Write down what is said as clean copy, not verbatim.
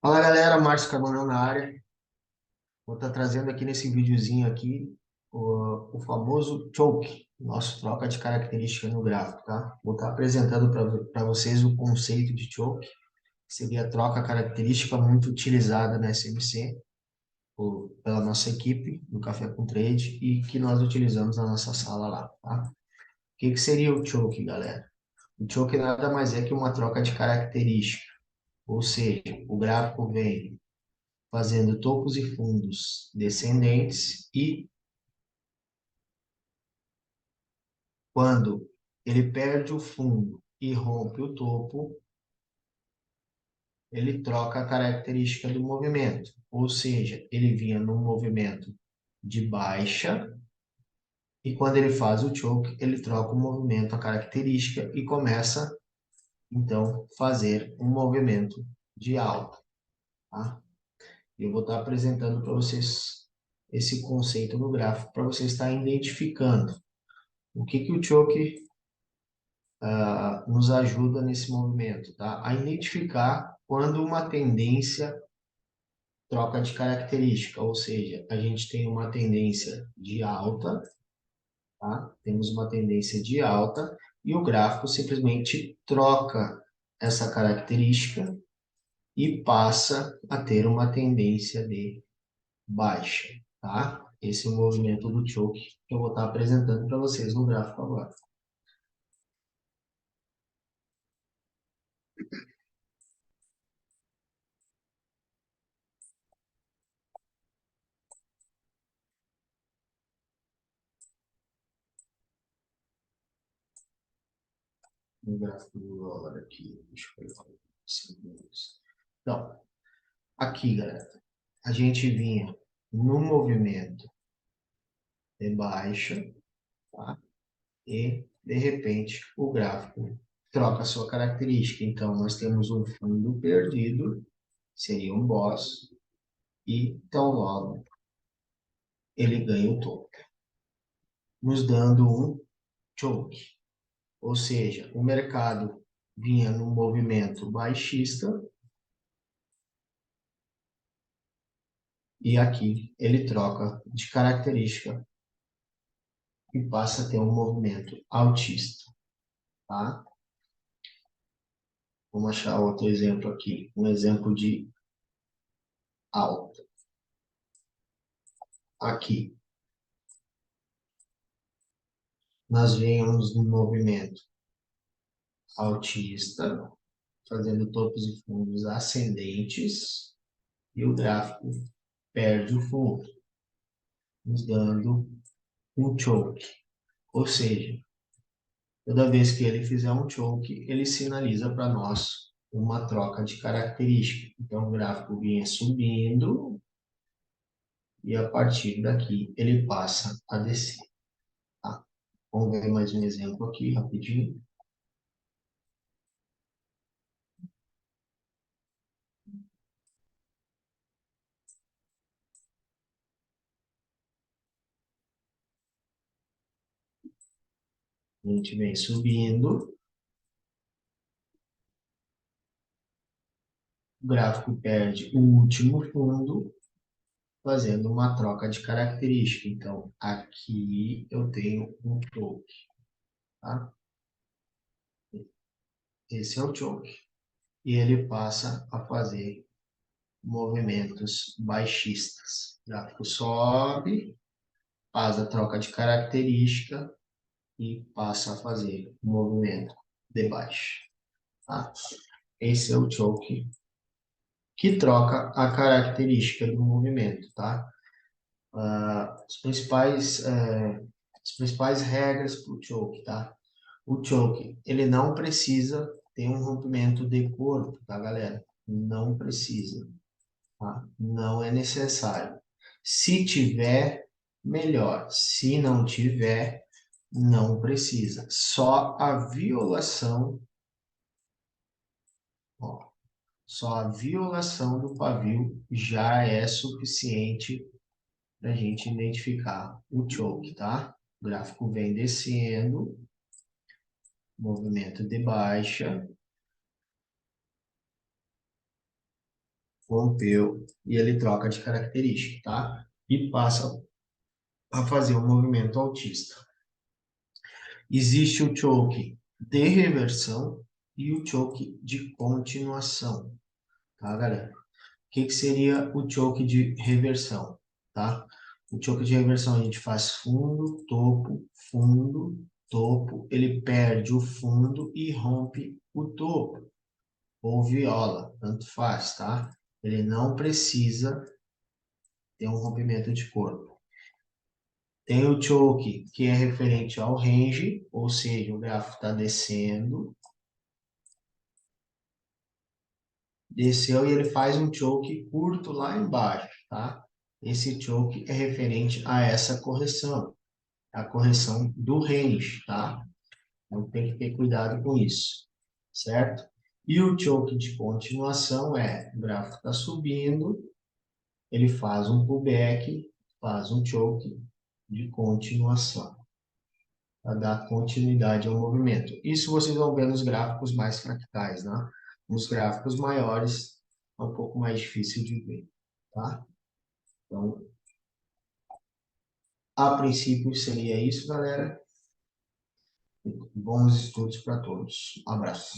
Fala galera, Márcio Cabanão na área. Vou estar trazendo aqui nesse videozinho aqui o famoso choke, nosso troca de característica no gráfico, tá? Vou estar apresentando para vocês o conceito de choke, que seria a troca característica muito utilizada na SMC pela nossa equipe do Café com Trade e que nós utilizamos na nossa sala lá, tá? O que seria o choke, galera? O choke nada mais é que uma troca de característica, ou seja, o gráfico vem fazendo topos e fundos descendentes e quando ele perde o fundo e rompe o topo, ele troca a característica do movimento, ou seja, ele vinha num movimento de baixa e quando ele faz o choke, ele troca o movimento, a característica e começa então fazer um movimento de alta, tá? Eu vou estar apresentando para vocês esse conceito no gráfico para vocês estarem identificando o que o choke nos ajuda nesse movimento, tá? A identificar quando uma tendência troca de característica, ou seja, a gente tem uma tendência de alta, tá? Temos uma tendência de alta e o gráfico simplesmente troca essa característica e passa a ter uma tendência de baixa, tá? Esse é o movimento do choke que eu vou estar apresentando para vocês no gráfico agora. No gráfico do dólar aqui, deixa eu ver. Segundos. Então, aqui, galera, a gente vinha no movimento de baixa, tá? E, de repente, o gráfico troca a sua característica. Então, nós temos um fundo perdido, seria um boss, e tão logo ele ganha o topo, nos dando um choke. Ou seja, o mercado vinha num movimento baixista e aqui ele troca de característica e passa a ter um movimento altista, tá? Vamos achar outro exemplo aqui, um exemplo de alta. Aqui, nós vemos um movimento altista, fazendo topos e fundos ascendentes, e o gráfico perde o fundo, nos dando um choke. Ou seja, toda vez que ele fizer um choke, ele sinaliza para nós uma troca de característica. Então, o gráfico vinha subindo e a partir daqui ele passa a descer. Tá? Vamos ver mais um exemplo aqui, rapidinho. A gente vem subindo, o gráfico perde o último fundo, fazendo uma troca de característica. Então, aqui eu tenho um choke, tá? Esse é o choke. E ele passa a fazer movimentos baixistas. O gráfico sobe, faz a troca de característica e passa a fazer um movimento de baixa, tá? Esse é o choke que troca a característica do movimento, tá? As principais regras para o choke, tá? O choke, ele não precisa ter um rompimento de corpo, tá, galera? Não precisa, tá? Não é necessário. Se tiver, melhor. Se não tiver, não precisa. Só a violação, ó, só a violação do pavio já é suficiente para a gente identificar o choke, tá? O gráfico vem descendo, movimento de baixa, rompeu e ele troca de característica, tá? E passa a fazer um movimento autista. Existe o choke de reversão e o choke de continuação, tá, galera? O que seria o choke de reversão, tá? O choke de reversão a gente faz fundo, topo, ele perde o fundo e rompe o topo, ou viola, tanto faz, tá? Ele não precisa ter um rompimento de corpo. Tem o choke, que é referente ao range, ou seja, o gráfico está descendo, desceu e ele faz um choke curto lá embaixo, tá? Esse choke é referente a essa correção, a correção do range, tá? Então tem que ter cuidado com isso, certo? E o choke de continuação é, o gráfico está subindo, ele faz um pullback, faz um choke de continuação, para dar continuidade ao movimento. Isso vocês vão ver nos gráficos mais fractais, né? Nos gráficos maiores é um pouco mais difícil de ver, tá? Então, a princípio seria isso, galera. Bons estudos para todos. Um abraço.